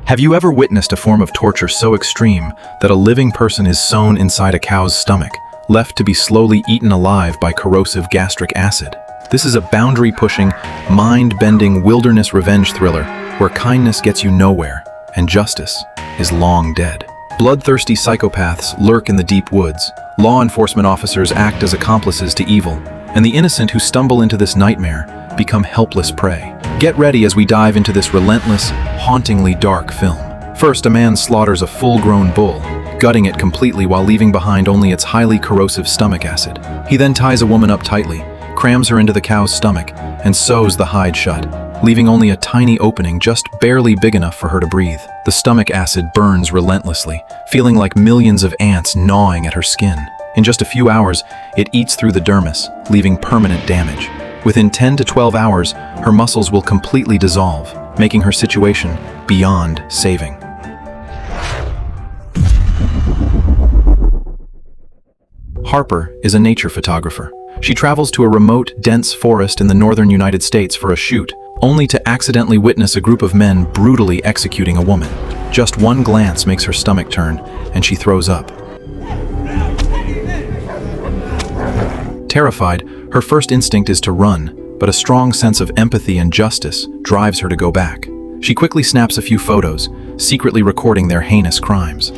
Have you ever witnessed a form of torture so extreme that a living person is sewn inside a cow's stomach, left to be slowly eaten alive by corrosive gastric acid? This is a boundary-pushing, mind-bending wilderness revenge thriller where kindness gets you nowhere and justice is long dead. Bloodthirsty psychopaths lurk in the deep woods, law enforcement officers act as accomplices to evil, and the innocent who stumble into this nightmare become helpless prey. Get ready as we dive into this relentless, hauntingly dark film. First, a man slaughters a full-grown bull, gutting it completely while leaving behind only its highly corrosive stomach acid. He then ties a woman up tightly, crams her into the cow's stomach, and sews the hide shut, leaving only a tiny opening just barely big enough for her to breathe. The stomach acid burns relentlessly, feeling like millions of ants gnawing at her skin. In just a few hours, it eats through the dermis, leaving permanent damage. Within 10 to 12 hours, her muscles will completely dissolve, making her situation beyond saving. Harper is a nature photographer. She travels to a remote, dense forest in the northern United States for a shoot, only to accidentally witness a group of men brutally executing a woman. Just one glance makes her stomach turn, and she throws up. Terrified, her first instinct is to run, but a strong sense of empathy and justice drives her to go back. She quickly snaps a few photos, secretly recording their heinous crimes.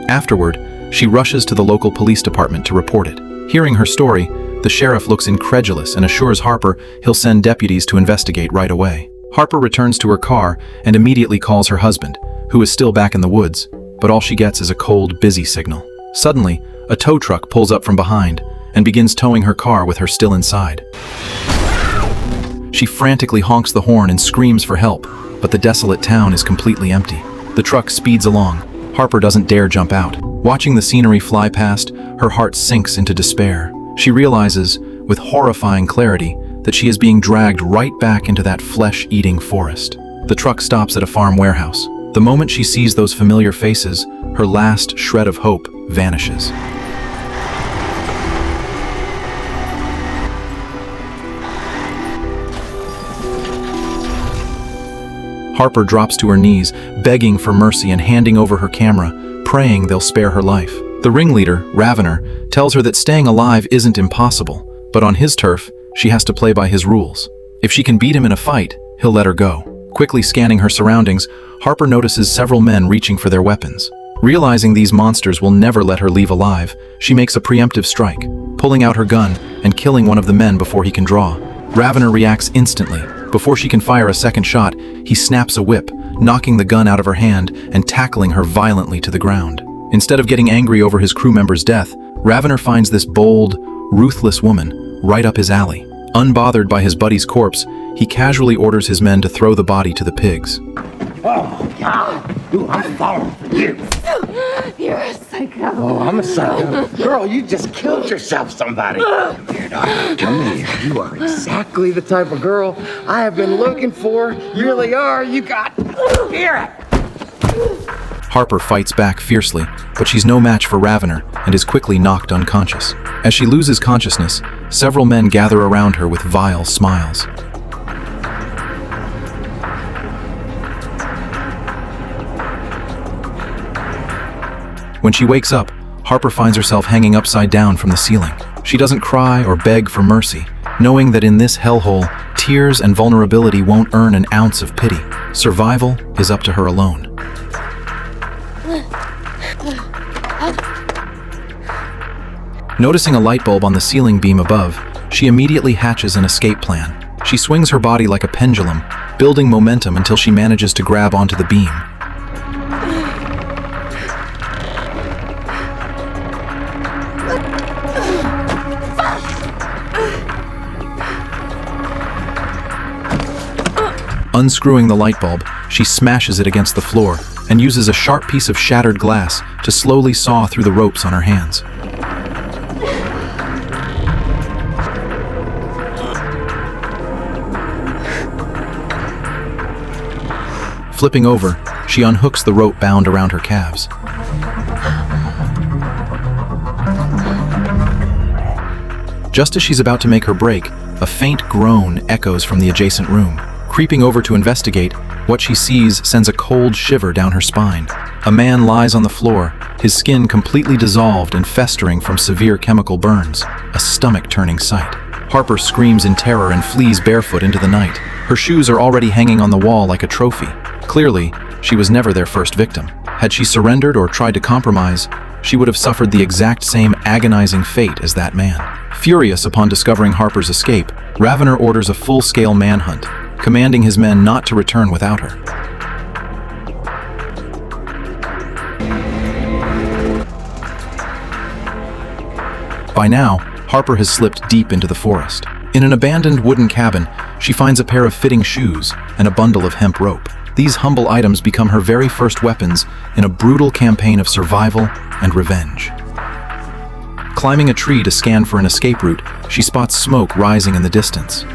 Afterward, she rushes to the local police department to report it. Hearing her story, the sheriff looks incredulous and assures Harper he'll send deputies to investigate right away. Harper returns to her car and immediately calls her husband, who is still back in the woods, but all she gets is a cold, busy signal. Suddenly, a tow truck pulls up from behind and begins towing her car with her still inside. She frantically honks the horn and screams for help, but the desolate town is completely empty. The truck speeds along. Harper doesn't dare jump out. Watching the scenery fly past, her heart sinks into despair. She realizes, with horrifying clarity, that she is being dragged right back into that flesh-eating forest. The truck stops at a farm warehouse. The moment she sees those familiar faces, her last shred of hope vanishes. Harper drops to her knees, begging for mercy and handing over her camera, praying they'll spare her life. The ringleader, Ravener, tells her that staying alive isn't impossible, but on his turf, she has to play by his rules. If she can beat him in a fight, he'll let her go. Quickly scanning her surroundings, Harper notices several men reaching for their weapons. Realizing these monsters will never let her leave alive, she makes a preemptive strike, pulling out her gun and killing one of the men before he can draw. Ravener reacts instantly. Before she can fire a second shot, he snaps a whip, knocking the gun out of her hand and tackling her violently to the ground. Instead of getting angry over his crew member's death, Ravener finds this bold, ruthless woman right up his alley. Unbothered by his buddy's corpse, he casually orders his men to throw the body to the pigs. Oh, God. Ooh, I'm falling for you. You're a psycho. Oh, I'm a psycho. Girl, you just killed yourself, somebody. Come here, darling. Come here. You are exactly the type of girl I have been looking for. You really are. You got spirit. Harper fights back fiercely, but she's no match for Ravener and is quickly knocked unconscious. As she loses consciousness, several men gather around her with vile smiles. When she wakes up, Harper finds herself hanging upside down from the ceiling. She doesn't cry or beg for mercy, knowing that in this hellhole, tears and vulnerability won't earn an ounce of pity. Survival is up to her alone. Noticing a light bulb on the ceiling beam above, she immediately hatches an escape plan. She swings her body like a pendulum, building momentum until she manages to grab onto the beam. Unscrewing the light bulb, she smashes it against the floor and uses a sharp piece of shattered glass to slowly saw through the ropes on her hands. Flipping over, she unhooks the rope bound around her calves. Just as she's about to make her break, a faint groan echoes from the adjacent room. Creeping over to investigate, what she sees sends a cold shiver down her spine. A man lies on the floor, his skin completely dissolved and festering from severe chemical burns, a stomach-turning sight. Harper screams in terror and flees barefoot into the night. Her shoes are already hanging on the wall like a trophy. Clearly, she was never their first victim. Had she surrendered or tried to compromise, she would have suffered the exact same agonizing fate as that man. Furious upon discovering Harper's escape, Ravener orders a full-scale manhunt, commanding his men not to return without her. By now, Harper has slipped deep into the forest. In an abandoned wooden cabin, she finds a pair of fitting shoes and a bundle of hemp rope. These humble items become her very first weapons in a brutal campaign of survival and revenge. Climbing a tree to scan for an escape route, she spots smoke rising in the distance.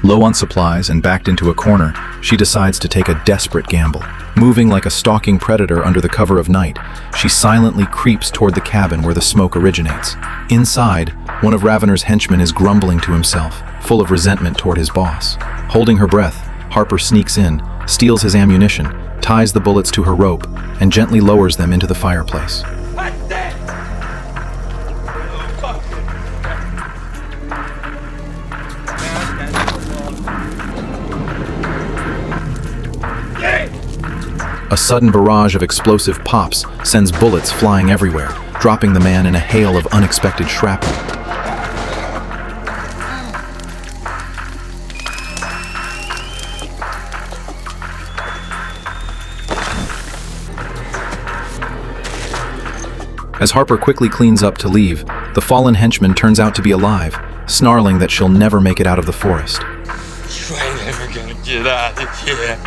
Low on supplies and backed into a corner, she decides to take a desperate gamble. Moving like a stalking predator under the cover of night, she silently creeps toward the cabin where the smoke originates. Inside, one of Ravener's henchmen is grumbling to himself, full of resentment toward his boss. Holding her breath, Harper sneaks in, steals his ammunition, ties the bullets to her rope, and gently lowers them into the fireplace. A sudden barrage of explosive pops sends bullets flying everywhere, dropping the man in a hail of unexpected shrapnel. As Harper quickly cleans up to leave, the fallen henchman turns out to be alive, snarling that she'll never make it out of the forest. You ain't ever gonna get out of here.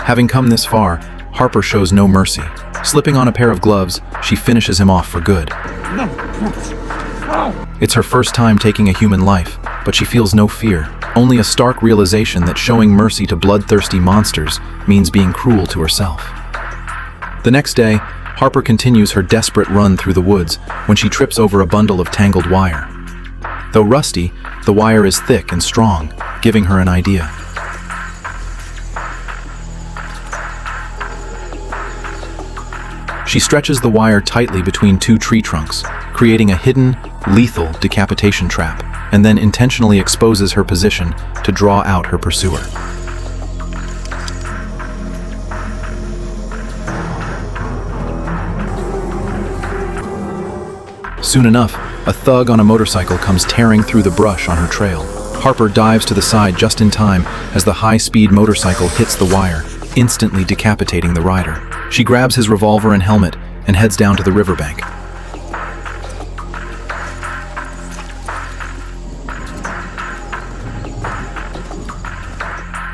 Having come this far, Harper shows no mercy. Slipping on a pair of gloves, she finishes him off for good. It's her first time taking a human life, but she feels no fear, only a stark realization that showing mercy to bloodthirsty monsters means being cruel to herself. The next day, Harper continues her desperate run through the woods when she trips over a bundle of tangled wire. Though rusty, the wire is thick and strong, giving her an idea. She stretches the wire tightly between two tree trunks, creating a hidden, lethal decapitation trap, and then intentionally exposes her position to draw out her pursuer. Soon enough, a thug on a motorcycle comes tearing through the brush on her trail. Harper dives to the side just in time as the high-speed motorcycle hits the wire, instantly decapitating the rider. She grabs his revolver and helmet and heads down to the riverbank.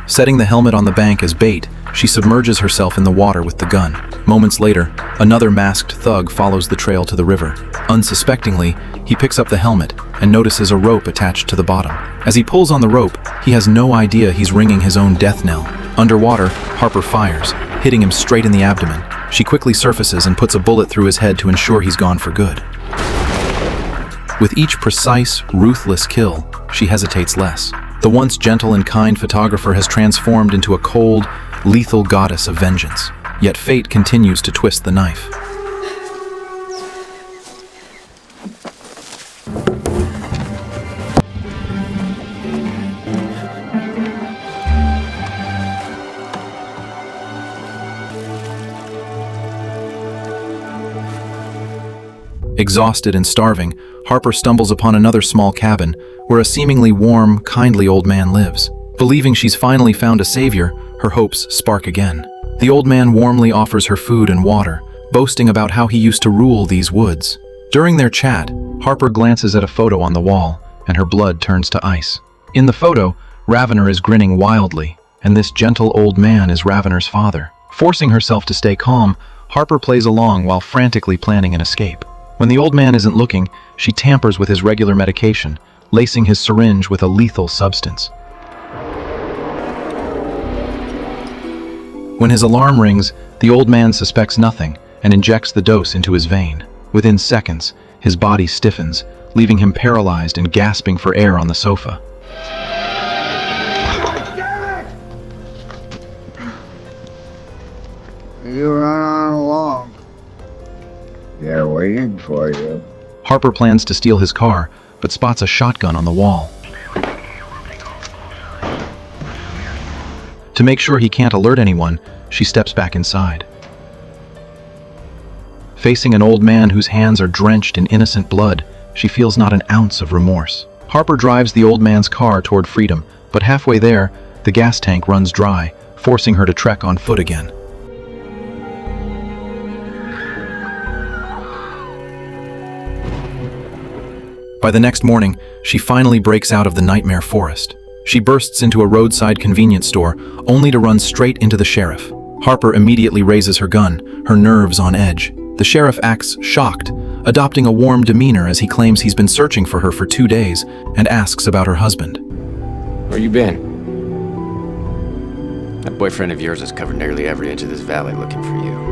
Setting the helmet on the bank as bait, she submerges herself in the water with the gun. Moments later, another masked thug follows the trail to the river. Unsuspectingly, he picks up the helmet and notices a rope attached to the bottom. As he pulls on the rope, he has no idea he's ringing his own death knell. Underwater, Harper fires, hitting him straight in the abdomen. She quickly surfaces and puts a bullet through his head to ensure he's gone for good. With each precise, ruthless kill, she hesitates less. The once gentle and kind photographer has transformed into a cold, lethal goddess of vengeance. Yet fate continues to twist the knife. Exhausted and starving, Harper stumbles upon another small cabin where a seemingly warm, kindly old man lives. Believing she's finally found a savior, her hopes spark again. The old man warmly offers her food and water, boasting about how he used to rule these woods. During their chat, Harper glances at a photo on the wall, and her blood turns to ice. In the photo, Ravener is grinning wildly, and this gentle old man is Ravener's father. Forcing herself to stay calm, Harper plays along while frantically planning an escape. When the old man isn't looking, she tampers with his regular medication, lacing his syringe with a lethal substance. When his alarm rings, the old man suspects nothing and injects the dose into his vein. Within seconds, his body stiffens, leaving him paralyzed and gasping for air on the sofa. You run on along. They're waiting for you. Harper plans to steal his car, but spots a shotgun on the wall. To make sure he can't alert anyone, she steps back inside. Facing an old man whose hands are drenched in innocent blood, she feels not an ounce of remorse. Harper drives the old man's car toward freedom, but halfway there, the gas tank runs dry, forcing her to trek on foot again. By the next morning, she finally breaks out of the nightmare forest. She bursts into a roadside convenience store, only to run straight into the sheriff. Harper immediately raises her gun, her nerves on edge. The sheriff acts shocked, adopting a warm demeanor as he claims he's been searching for her for 2 days and asks about her husband. Where you been? That boyfriend of yours has covered nearly every inch of this valley looking for you.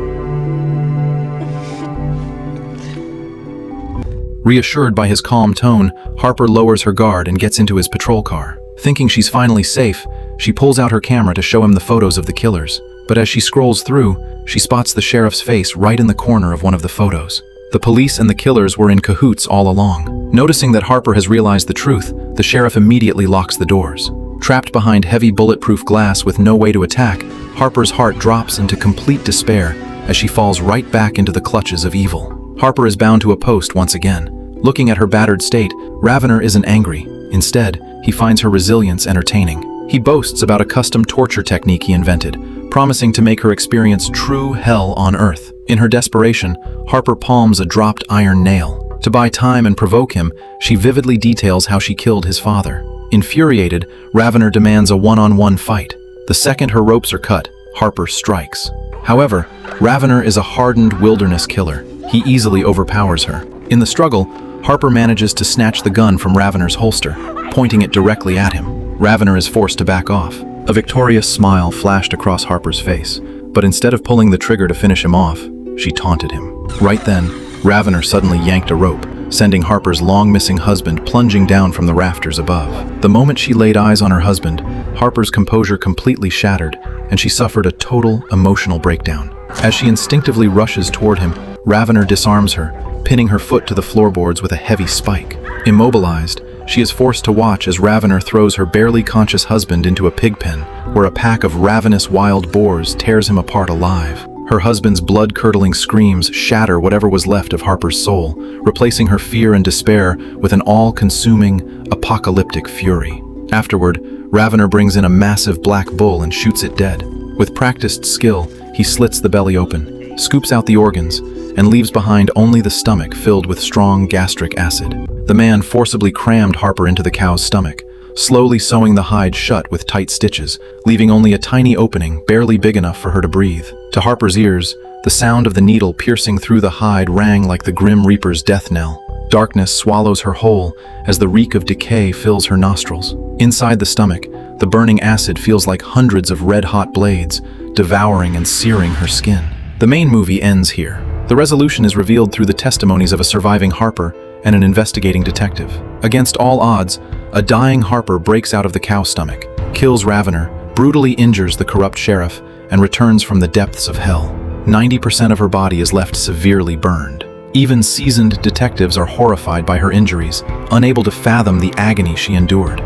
Reassured by his calm tone, Harper lowers her guard and gets into his patrol car. Thinking she's finally safe, she pulls out her camera to show him the photos of the killers. But as she scrolls through, she spots the sheriff's face right in the corner of one of the photos. The police and the killers were in cahoots all along. Noticing that Harper has realized the truth, the sheriff immediately locks the doors. Trapped behind heavy bulletproof glass with no way to attack, Harper's heart drops into complete despair as she falls right back into the clutches of evil. Harper is bound to a post once again. Looking at her battered state, Ravener isn't angry. Instead, he finds her resilience entertaining. He boasts about a custom torture technique he invented, promising to make her experience true hell on Earth. In her desperation, Harper palms a dropped iron nail. To buy time and provoke him, she vividly details how she killed his father. Infuriated, Ravener demands a one-on-one fight. The second her ropes are cut, Harper strikes. However, Ravener is a hardened wilderness killer. He easily overpowers her. In the struggle, Harper manages to snatch the gun from Ravener's holster, pointing it directly at him. Ravener is forced to back off. A victorious smile flashed across Harper's face, but instead of pulling the trigger to finish him off, she taunted him. Right then, Ravener suddenly yanked a rope, sending Harper's long-missing husband plunging down from the rafters above. The moment she laid eyes on her husband, Harper's composure completely shattered, and she suffered a total emotional breakdown. As she instinctively rushes toward him, Ravener disarms her, pinning her foot to the floorboards with a heavy spike. Immobilized, she is forced to watch as Ravener throws her barely conscious husband into a pig pen, where a pack of ravenous wild boars tears him apart alive. Her husband's blood-curdling screams shatter whatever was left of Harper's soul, replacing her fear and despair with an all-consuming, apocalyptic fury. Afterward, Ravener brings in a massive black bull and shoots it dead. With practiced skill, he slits the belly open, scoops out the organs, and leaves behind only the stomach filled with strong gastric acid. The man forcibly crammed Harper into the cow's stomach, slowly sewing the hide shut with tight stitches, leaving only a tiny opening barely big enough for her to breathe. To Harper's ears, the sound of the needle piercing through the hide rang like the Grim Reaper's death knell. Darkness swallows her whole as the reek of decay fills her nostrils. Inside the stomach, the burning acid feels like hundreds of red-hot blades, devouring and searing her skin. The main movie ends here. The resolution is revealed through the testimonies of a surviving Harper and an investigating detective. Against all odds, a dying Harper breaks out of the cow stomach, kills Ravener, brutally injures the corrupt sheriff, and returns from the depths of hell. 90% of her body is left severely burned. Even seasoned detectives are horrified by her injuries, unable to fathom the agony she endured.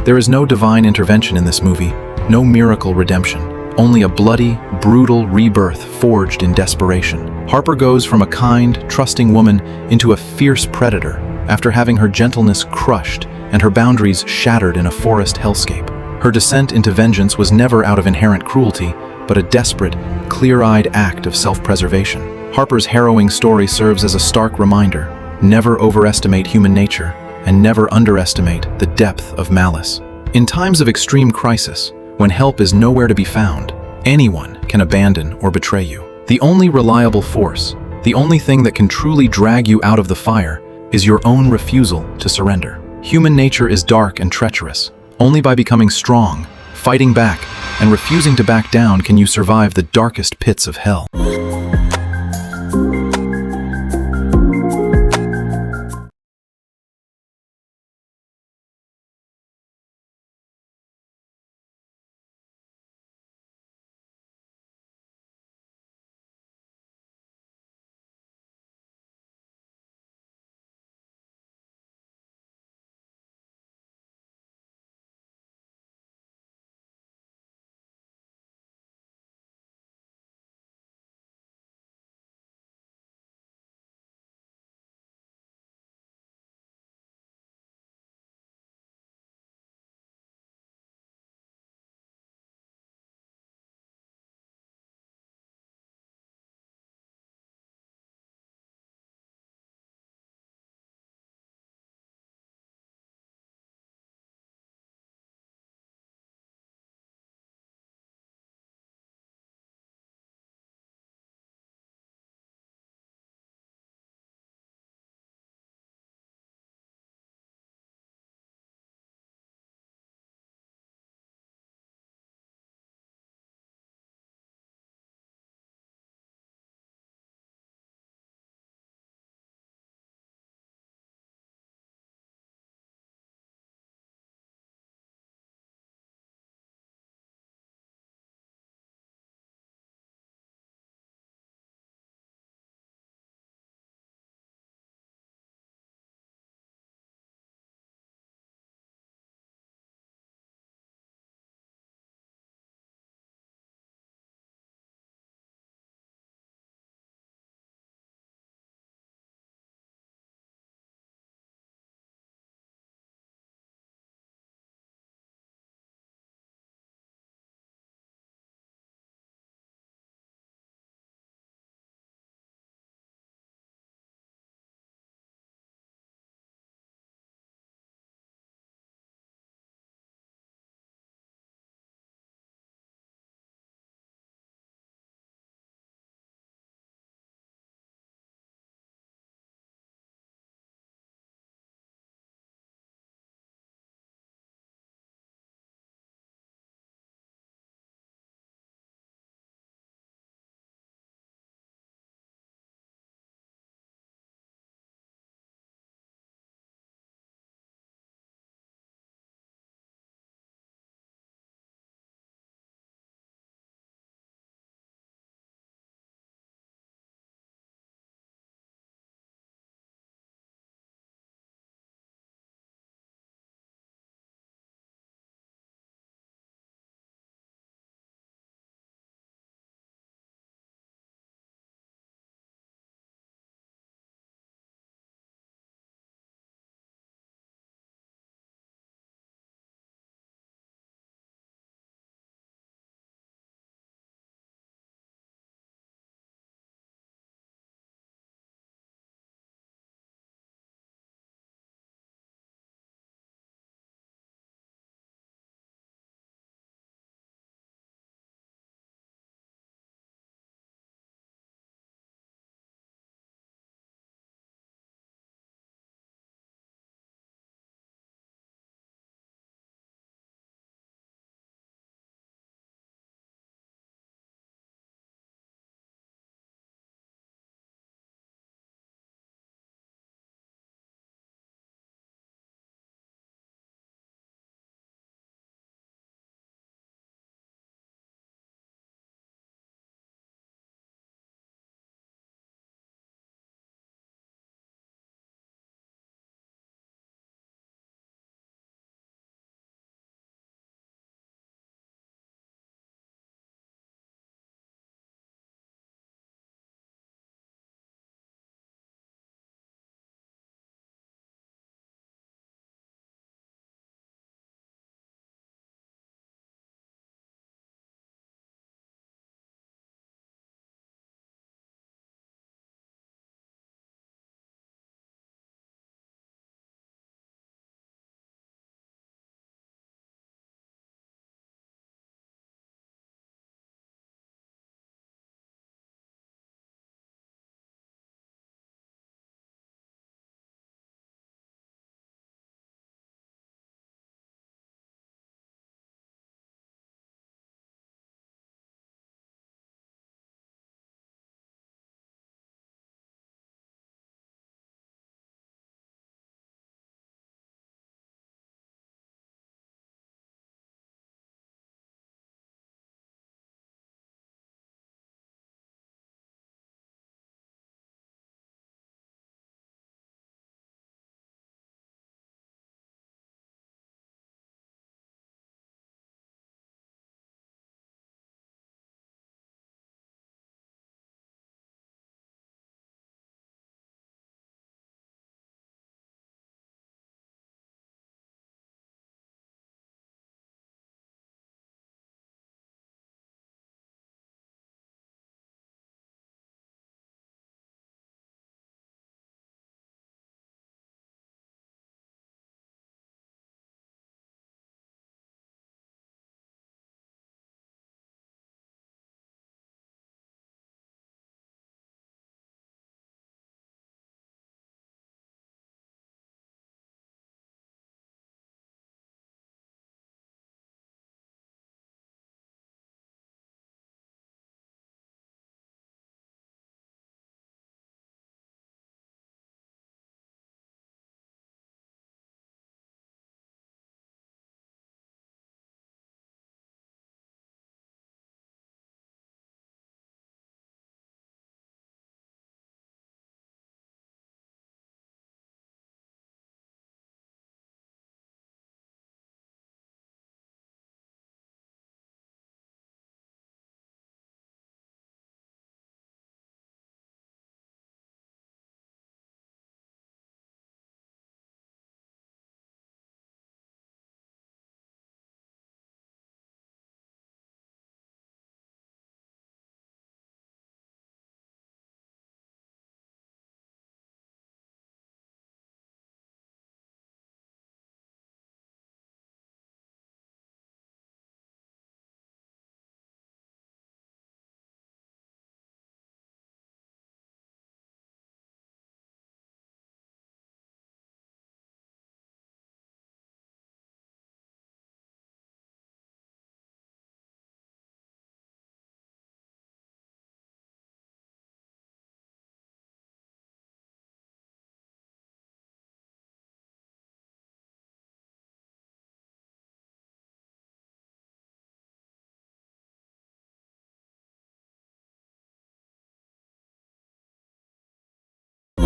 There is no divine intervention in this movie, no miracle redemption. Only a bloody, brutal rebirth forged in desperation. Harper goes from a kind, trusting woman into a fierce predator after having her gentleness crushed and her boundaries shattered in a forest hellscape. Her descent into vengeance was never out of inherent cruelty, but a desperate, clear-eyed act of self-preservation. Harper's harrowing story serves as a stark reminder: never overestimate human nature, and never underestimate the depth of malice. In times of extreme crisis, when help is nowhere to be found, anyone can abandon or betray you. The only reliable force The only thing that can truly drag you out of the fire is your own refusal to surrender. Human nature is dark and treacherous. Only by becoming strong, fighting back, and refusing to back down can you survive the darkest pits of hell.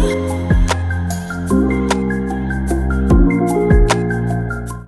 you.